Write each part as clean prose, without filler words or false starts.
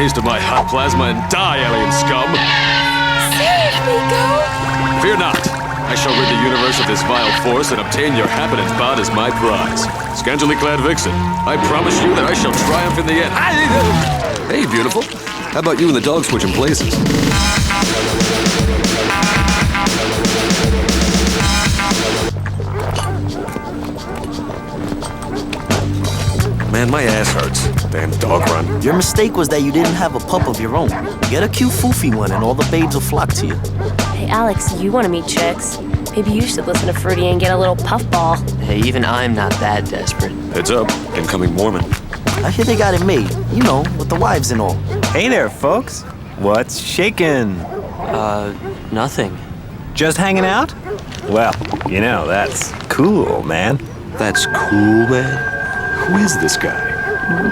taste of my hot plasma and die, alien scum! Seriously, go? Fear not. I shall rid the universe of this vile force and obtain your habitant bod as my prize. Scantily clad vixen, I promise you that I shall triumph in the end. Hey, beautiful. How about you and the dog switching places? Man, my ass hurts. Damn dog run. Your mistake was that you didn't have a pup of your own. Get a cute foofy one and all the babes will flock to you. Hey, Alex, you want to meet chicks? Maybe you should listen to Fruity and get a little puffball. Hey, even I'm not that desperate. Heads up, incoming Mormon. I hear they got it made, you know, with the wives and all. Hey there, folks. What's shaking? Nothing. Just hanging out? Well, you know, that's cool, man. That's cool, man. Who is this guy?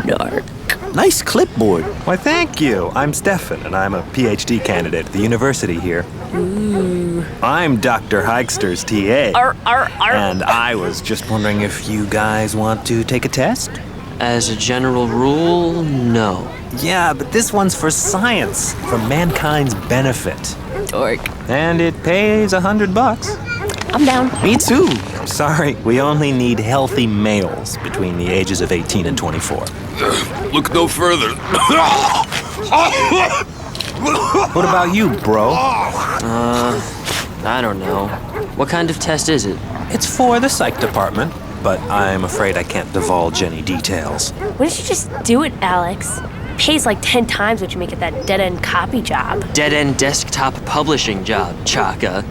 Narc. Nice clipboard. Why, thank you. I'm Stefan, and I'm a PhD candidate at the university here. Ooh. I'm Dr. Hikster's TA. Arr. And I was just wondering if you guys want to take a test? As a general rule, no. Yeah, but this one's for science, for mankind's benefit. Dork. And it pays $100. I'm down. Me too. Sorry, we only need healthy males between the ages of 18 and 24. Look no further. What about you, bro? I don't know. What kind of test is it? It's for the psych department, but I'm afraid I can't divulge any details. What did you just do it, Alex? Pays like 10 times what you make at that dead-end copy job. Dead-end desktop publishing job, Chaka.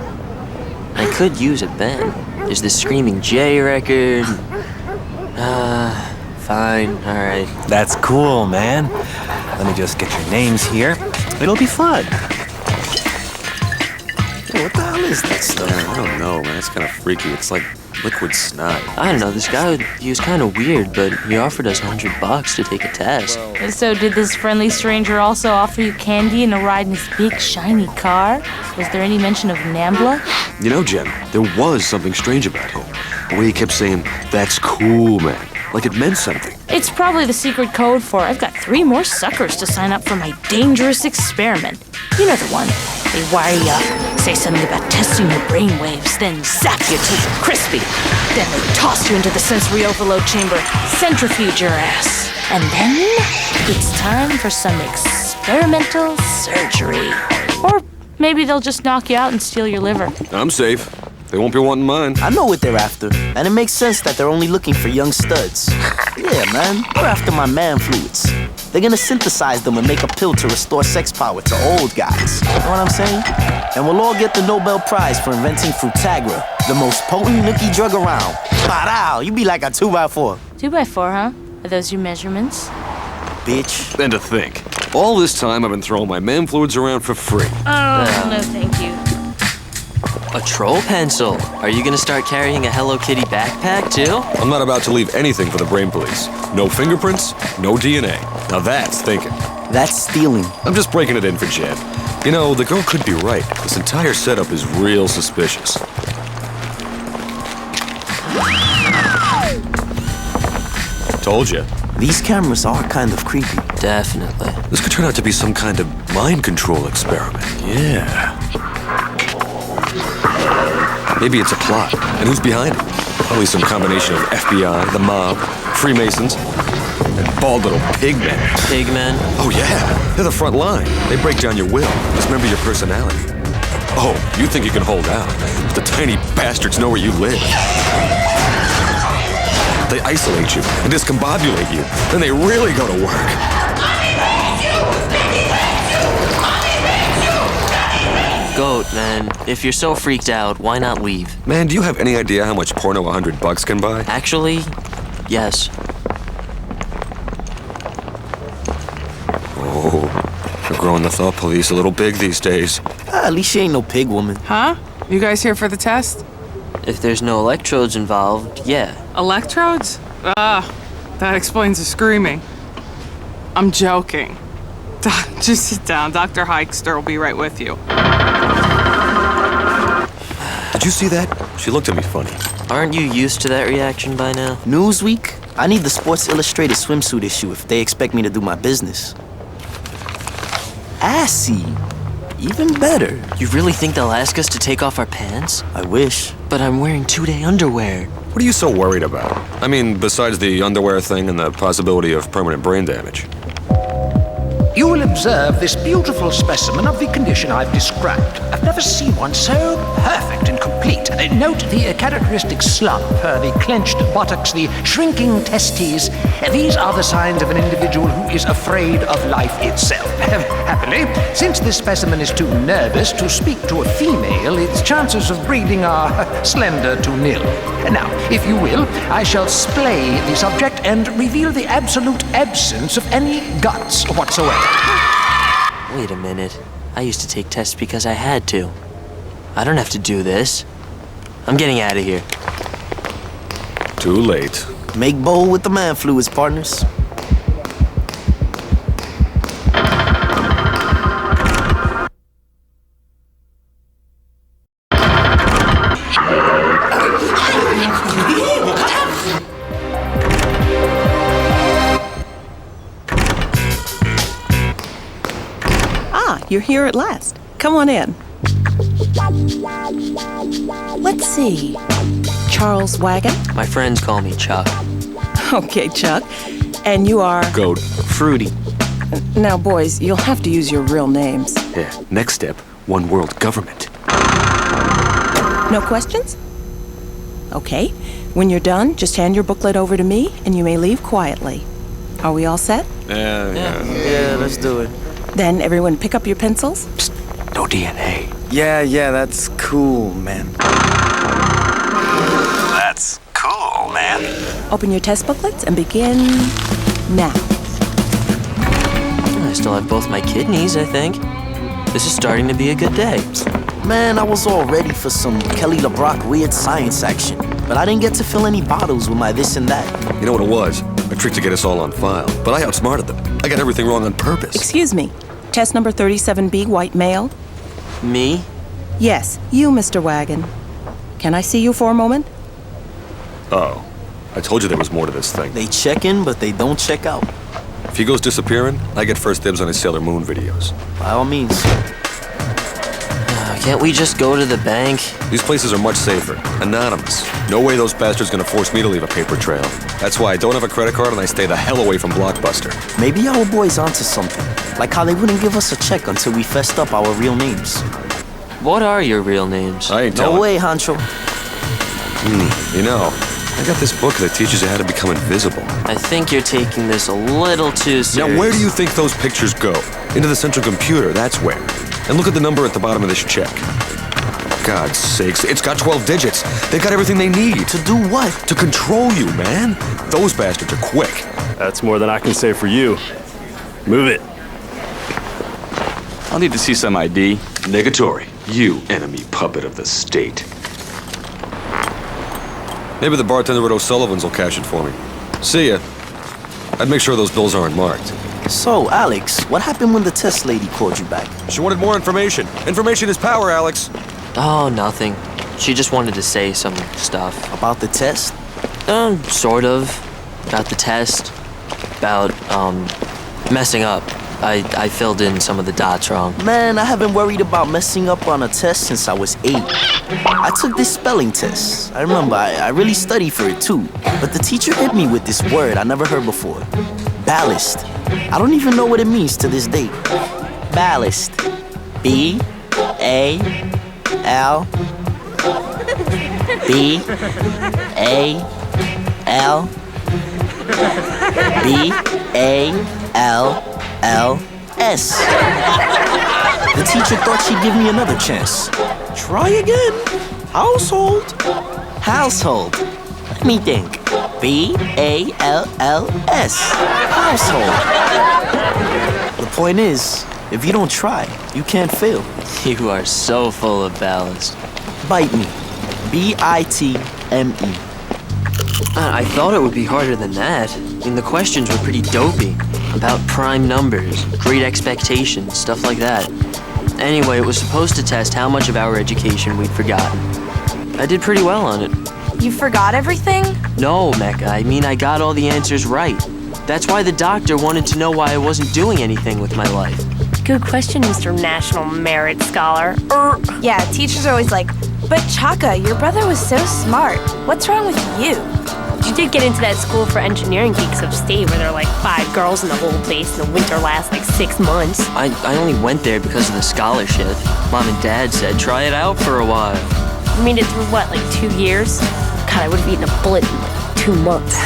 I could use it then. There's this Screaming Jay record. Fine, alright. That's cool, man. Let me just get your names here. It'll be fun. Hey, what the hell is that stuff? I don't know, man. It's kind of freaky. It's like liquid snot. I don't know, this guy, he was kind of weird, but he offered us $100 to take a test. So did this friendly stranger also offer you candy and a ride in his big, shiny car? Was there any mention of Nambla? You know, Jen, there was something strange about him. The way he kept saying, "That's cool, man." Like it meant something. It's probably the secret code for I've got 3 more suckers to sign up for my dangerous experiment. You know the one. They wire you up, say something about testing your brainwaves, then zap you till you're crispy. Then they toss you into the sensory overload chamber, centrifuge your ass. And then it's time for some experimental surgery. Or maybe they'll just knock you out and steal your liver. I'm safe. They won't be wanting mine. I know what they're after, and it makes sense that they're only looking for young studs. Yeah, man, they're after my man fluids. They're gonna synthesize them and make a pill to restore sex power to old guys. You know what I'm saying? And we'll all get the Nobel Prize for inventing Frutagra, the most potent nookie drug around. Wow, you be like a 2x4. 2x4, huh? Are those your measurements? Bitch. And to think, all this time I've been throwing my man fluids around for free. Oh, no thank you. A troll pencil? Are you gonna start carrying a Hello Kitty backpack, too? I'm not about to leave anything for the brain police. No fingerprints, no DNA. Now that's thinking. That's stealing. I'm just breaking it in for Jen. You know, the girl could be right. This entire setup is real suspicious. Told you. These cameras are kind of creepy. Definitely. This could turn out to be some kind of mind control experiment. Yeah. Maybe it's a plot. And who's behind it? Probably some combination of FBI, the mob, Freemasons, and bald little pigmen. Pigmen? Oh, yeah. They're the front line. They break down your will, dismember your personality. Oh, you think you can hold out, but the tiny bastards know where you live. They isolate you and discombobulate you. Then they really go to work. Goat, man. If you're so freaked out, why not leave? Man, do you have any idea how much porno $100 can buy? Actually, yes. Oh, you're growing the thought police a little big these days. At least she ain't no pig woman. Huh? You guys here for the test? If there's no electrodes involved, yeah. Electrodes? That explains the screaming. I'm joking. Just sit down. Dr. Hikester will be right with you. Did you see that? She looked at me funny. Aren't you used to that reaction by now? Newsweek? I need the Sports Illustrated swimsuit issue if they expect me to do my business. assy. Even better. You really think they'll ask us to take off our pants? I wish. But I'm wearing two-day underwear. What are you so worried about? I mean, besides the underwear thing and the possibility of permanent brain damage. You will observe this beautiful specimen of the condition I've described. I've never seen one so perfect and complete. Note the characteristic slump, the clenched buttocks, the shrinking testes. These are the signs of an individual who is afraid of life itself. Happily, since this specimen is too nervous to speak to a female, its chances of breeding are slender to nil. Now, if you will, I shall splay the subject and reveal the absolute absence of any guts whatsoever. Wait a minute. I used to take tests because I had to. I don't have to do this. I'm getting out of here. Too late. Make bold with the man fluids, partners. You're here at last. Come on in. Let's see. Charles Wagon? My friends call me Chuck. Okay, Chuck. And you are? Goat. Fruity. Now, boys, you'll have to use your real names. Yeah, next step, one world government. No questions? Okay. When you're done, just hand your booklet over to me, and you may leave quietly. Are we all set? Yeah, let's do it. Then everyone pick up your pencils. Psst, no DNA. Yeah, that's cool, man. That's cool, man. Open your test booklets and begin now. I still have both my kidneys, I think. This is starting to be a good day. Man, I was all ready for some Kelly LeBrock weird science action, but I didn't get to fill any bottles with my this and that. You know what it was? A trick to get us all on file, but I outsmarted them. I got everything wrong on purpose. Excuse me. Test number 37B, white male. Me? Yes, you, Mr. Wagon. Can I see you for a moment? Oh, I told you there was more to this thing. They check in, but they don't check out. If he goes disappearing, I get first dibs on his Sailor Moon videos. By all means. Can't we just go to the bank? These places are much safer. Anonymous. No way those bastards gonna force me to leave a paper trail. That's why I don't have a credit card and I stay the hell away from Blockbuster. Maybe our boy's onto something. Like how they wouldn't give us a check until we fessed up our real names. What are your real names? I ain't No telling. way, Hancho. You know, I got this book that teaches you how to become invisible. I think you're taking this a little too serious. Now, where do you think those pictures go? Into the central computer, that's where. And look at the number at the bottom of this check. God's sakes, it's got 12 digits. They got everything they need. To do what? To control you, man. Those bastards are quick. That's more than I can say for you. Move it. I'll need to see some ID. Negatory. You enemy puppet of the state. Maybe the bartender at O'Sullivan's will cash it for me. See ya. I'd make sure those bills aren't marked. So, Alex, what happened when the test lady called you back? She wanted more information. Information is power, Alex. Oh, nothing. She just wanted to say some stuff. About the test? Sort of. About the test. About, messing up. I filled in some of the dots wrong. Man, I haven't worried about messing up on a test since I was 8. I took this spelling test. I remember, I really studied for it too. But the teacher hit me with this word I never heard before. Ballast. I don't even know what it means to this day. Ballast. B-A-L. B-A-L. B-A-L-L-S. The teacher thought she'd give me another chance. Try again. Household. Household. Let me think. B-A-L-L-S. Household. The point is, if you don't try, you can't fail. You are so full of ballast. Bite me. B-I-T-M-E. I thought it would be harder than that. I mean, the questions were pretty dopey. About prime numbers, great expectations, stuff like that. Anyway, it was supposed to test how much of our education we'd forgotten. I did pretty well on it. You forgot everything? No, Mecca, I mean I got all the answers right. That's why the doctor wanted to know why I wasn't doing anything with my life. Good question, Mr. National Merit Scholar. Yeah, teachers are always like, but Chaka, your brother was so smart. What's wrong with you? You did get into that school for engineering geeks upstate where there are like 5 girls in the whole place and the winter lasts like 6 months. I only went there because of the scholarship. Mom and Dad said try it out for a while. You made it through what, like 2 years? God, I would have eaten a bullet in like 2 months.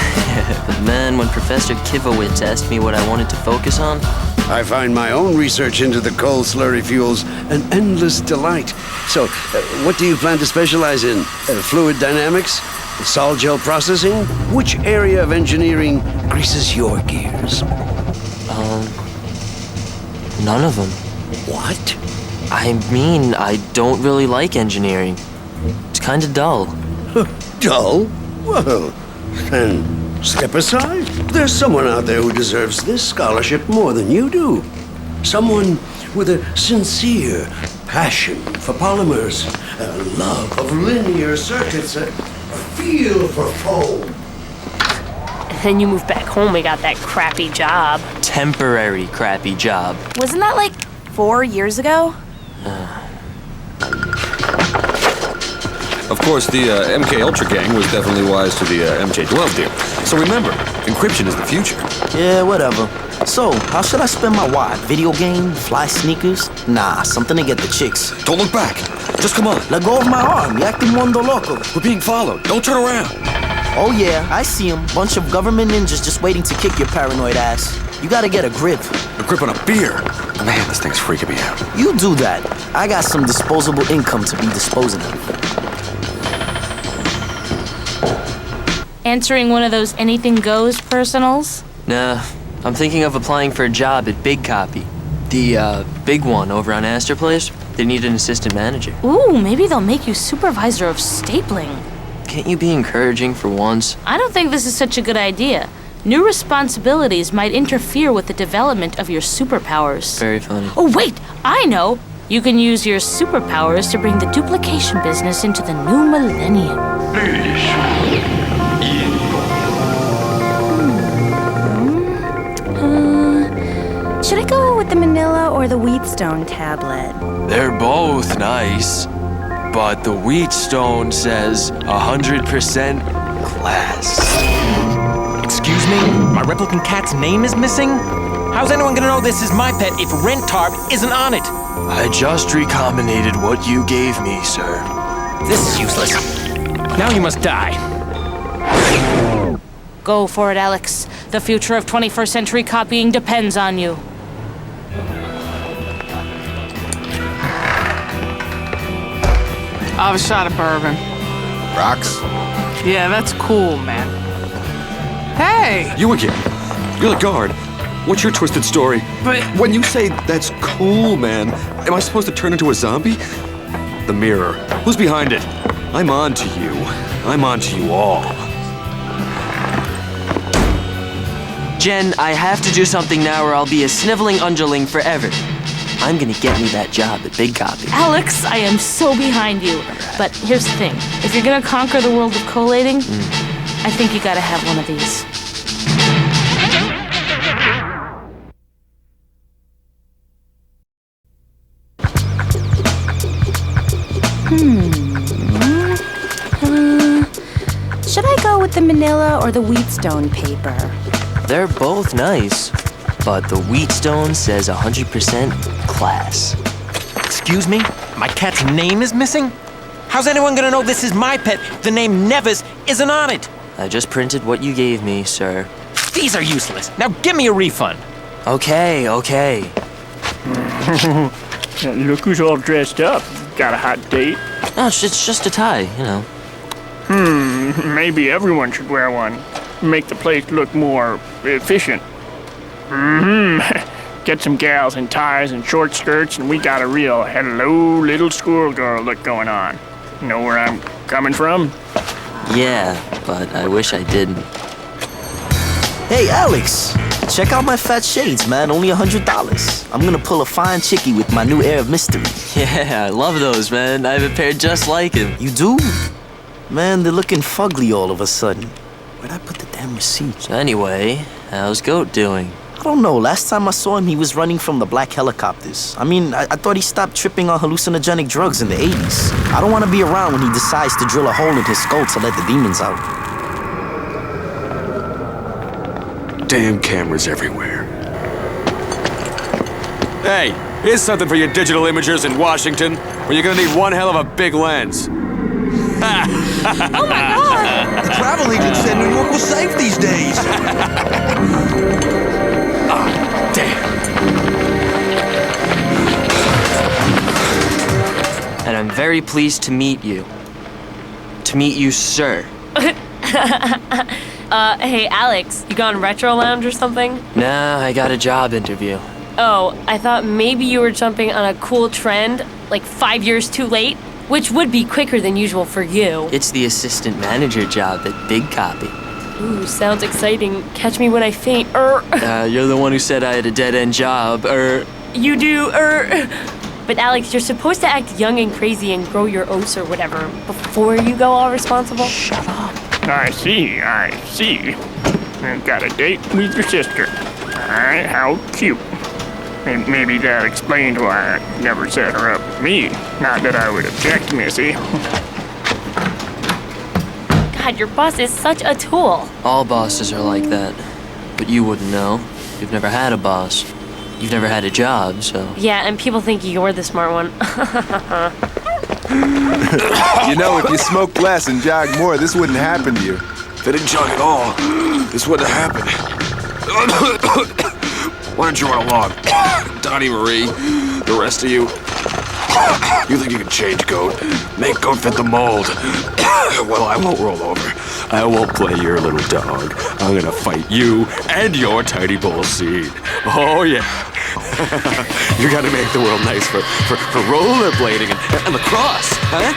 But man, when Professor Kivowitz asked me what I wanted to focus on, I find my own research into the coal slurry fuels an endless delight. So, what do you plan to specialize in? Fluid dynamics? Sol gel processing? Which area of engineering greases your gears? None of them. What? I mean, I don't really like engineering. It's kind of dull. Dull? Well, then step aside. There's someone out there who deserves this scholarship more than you do. Someone with a sincere passion for polymers, a love of linear circuits, a feel for foam. And then you moved back home and got that crappy job. Temporary crappy job. Wasn't that like 4 years ago? Of course, the MK Ultra gang was definitely wise to the MJ-12 deal. So remember, encryption is the future. Yeah, whatever. So, how should I spend my wad? Video game? Fly sneakers? Nah, something to get the chicks. Don't look back. Just come on. Let go of my arm. You're acting mundo loco. We're being followed. Don't turn around. Oh yeah, I see them. Bunch of government ninjas just waiting to kick your paranoid ass. You gotta get a grip. A grip on a beer. Man, this thing's freaking me out. You do that. I got some disposable income to be disposing of. Answering one of those anything goes personals? Nah, I'm thinking of applying for a job at Big Copy. The, big one over on Astor Place. They need an assistant manager. Ooh, maybe they'll make you supervisor of stapling. Can't you be encouraging for once? I don't think this is such a good idea. New responsibilities might interfere with the development of your superpowers. Very funny. Oh, wait! I know! You can use your superpowers to bring the duplication business into the new millennium. Should I go with the Manila or the Wheatstone tablet? They're both nice, but the Wheatstone says 100% class. Excuse me? My replicant cat's name is missing? How's anyone gonna know this is my pet if Rentarb isn't on it? I just recombinated what you gave me, sir. This is useless. Now you must die. Go for it, Alex. The future of 21st century copying depends on you. I'll have a shot of bourbon. Rocks? Yeah, that's cool, man. Hey! You again. You're the guard. What's your twisted story? But when you say that's cool, man, am I supposed to turn into a zombie? The mirror. Who's behind it? I'm on to you. I'm on to you all. Jen, I have to do something now or I'll be a sniveling underling forever. I'm gonna get me that job at Big Copy. Alex, I am so behind you. But here's the thing. If you're gonna conquer the world of collating, I think you gotta have one of these. Should I go with the Manila or the Wheatstone paper? They're both nice, but the Wheatstone says 100% class. Excuse me? My cat's name is missing? How's anyone gonna know this is my pet? The name Nevis isn't on it. I just printed what you gave me, sir. These are useless. Now give me a refund. Okay. Look who's all dressed up. Got a hot date? No, it's just a tie, you know. Maybe everyone should wear one. Make the place look more efficient. Get some gals in ties and short skirts, and we got a real hello little schoolgirl look going on. Know where I'm coming from? Yeah, but I wish I didn't. Hey, Alex! Check out my fat shades, man. Only $100. I'm gonna pull a fine chickie with my new air of mystery. Yeah, I love those, man. I have a pair just like him. You do? Man, they're looking fugly all of a sudden. Where'd I put the damn receipt? So anyway, how's Goat doing? I don't know. Last time I saw him, he was running from the black helicopters. I mean, I thought he stopped tripping on hallucinogenic drugs in the 80s. I don't want to be around when he decides to drill a hole in his skull to let the demons out. Damn cameras everywhere. Hey, here's something for you digital imagers in Washington, where you're gonna need one hell of a big lens. Oh my god! The travel agent said New York was safe these days. And I'm very pleased to meet you. To meet you, sir. Hey, Alex, you gone retro lounge or something? Nah, I got a job interview. Oh, I thought maybe you were jumping on a cool trend, like 5 years too late, which would be quicker than usual for you. It's the assistant manager job at Big Copy. Ooh, sounds exciting. Catch me when I faint. You're the one who said I had a dead-end job. You do, But Alex, you're supposed to act young and crazy and grow your oats or whatever before you go all responsible. Shut up. I see. I've got a date with your sister. Alright, how cute. And maybe that explained why I never set her up with me. Not that I would object, Missy. God, your boss is such a tool. All bosses are like that. But you wouldn't know. You've never had a boss. You've never had a job, so... Yeah, and people think you're the smart one. You know, if you smoked less and jogged more, this wouldn't happen to you. If I didn't jog at all, this wouldn't have happened. Why don't you run along? Donnie Marie, the rest of you. You think you can change Goat? Make Goat fit the mold. Well, I won't roll over. I won't play your little dog. I'm gonna fight you and your tiny bull seed. Oh, yeah. You gotta make the world nice for rollerblading and lacrosse, huh?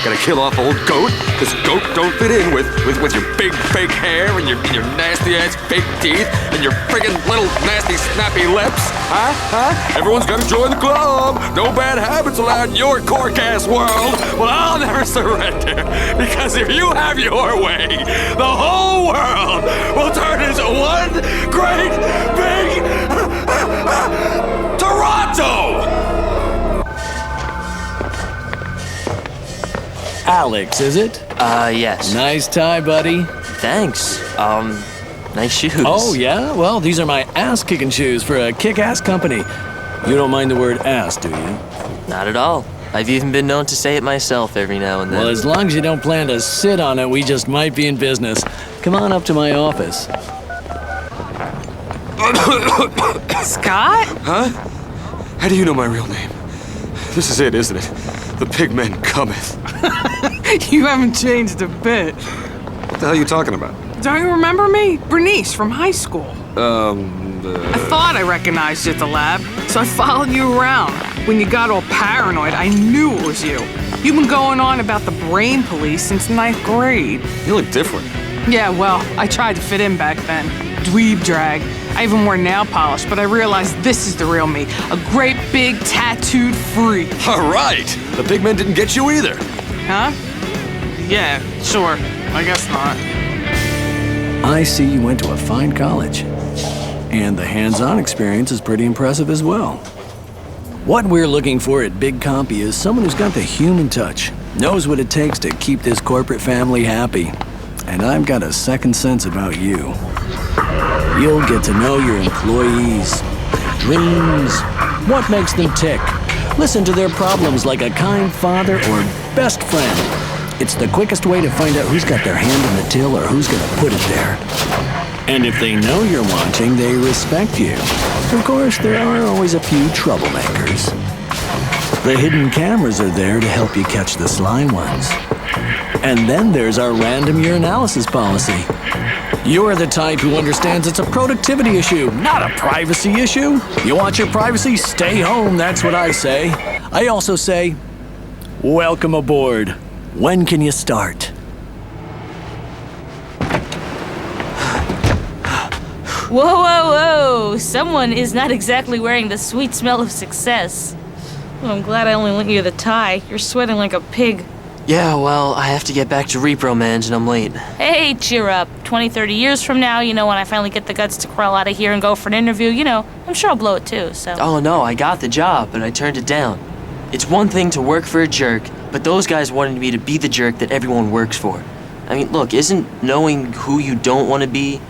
Gotta kill off old Goat, because Goat don't fit in with your big fake hair and your nasty ass fake teeth and your friggin' little nasty snappy lips, huh? Everyone's gotta join the club. No bad habits allowed in your cork ass world. Well, I'll never surrender, because if you have your way, the whole world will turn into one great big Toronto! Alex, is it? Yes. Nice tie, buddy. Thanks. Nice shoes. Oh, yeah? Well, these are my ass-kicking shoes for a kick-ass company. You don't mind the word ass, do you? Not at all. I've even been known to say it myself every now and then. Well, as long as you don't plan to sit on it, we just might be in business. Come on up to my office. Scott? Huh? How do you know my real name? This is it, isn't it? The Pigman cometh. You haven't changed a bit. What the hell are you talking about? Don't you remember me? Bernice from high school. I thought I recognized you at the lab, so I followed you around. When you got all paranoid, I knew it was you. You've been going on about the brain police since 9th grade. You look different. Yeah, well, I tried to fit in back then. Dweeb drag. I even wore nail polish, but I realized this is the real me. A great big tattooed freak. All right. The Pigmen didn't get you either. Huh? Yeah, sure. I guess not. I see you went to a fine college. And the hands-on experience is pretty impressive as well. What we're looking for at Big Compy is someone who's got the human touch, knows what it takes to keep this corporate family happy. And I've got a second sense about you. You'll get to know your employees, dreams, what makes them tick. Listen to their problems like a kind father or best friend. It's the quickest way to find out who's got their hand in the till or who's gonna put it there. And if they know you're watching, they respect you. Of course, there are always a few troublemakers. The hidden cameras are there to help you catch the sly ones. And then there's our random urinalysis policy. You're the type who understands it's a productivity issue, not a privacy issue. You want your privacy? Stay home, that's what I say. I also say, welcome aboard. When can you start? Whoa, whoa, whoa! Someone is not exactly wearing the sweet smell of success. Well, I'm glad I only lent you the tie. You're sweating like a pig. Yeah, well, I have to get back to Repro Man's and I'm late. Hey, cheer up. 20, 30 years from now, when I finally get the guts to crawl out of here and go for an interview, I'm sure I'll blow it too, so. Oh no, I got the job, but I turned it down. It's one thing to work for a jerk, but those guys wanted me to be the jerk that everyone works for. I mean, look, isn't knowing who you don't want to be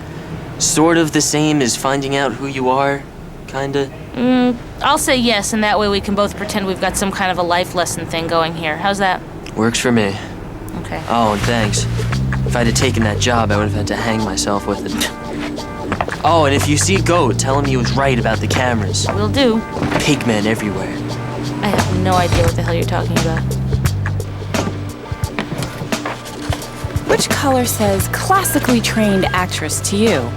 sort of the same as finding out who you are? Kinda? I'll say yes, and that way we can both pretend we've got some kind of a life lesson thing going here. How's that? Works for me. Okay. Oh, and thanks. If I'd have taken that job, I would have had to hang myself with it. Oh, and if you see Goat, tell him he was right about the cameras. Will do. Pigmen everywhere. I have no idea what the hell you're talking about. Which color says classically trained actress to you?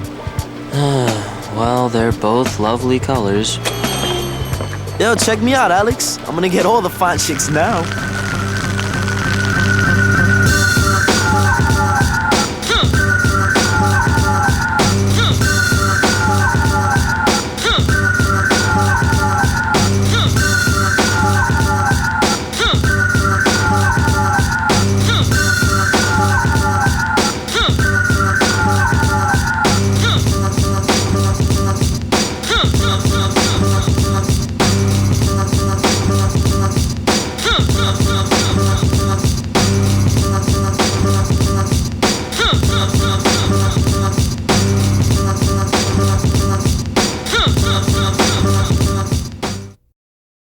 Well, they're both lovely colors. Yo, check me out, Alex. I'm gonna get all the fine chicks now.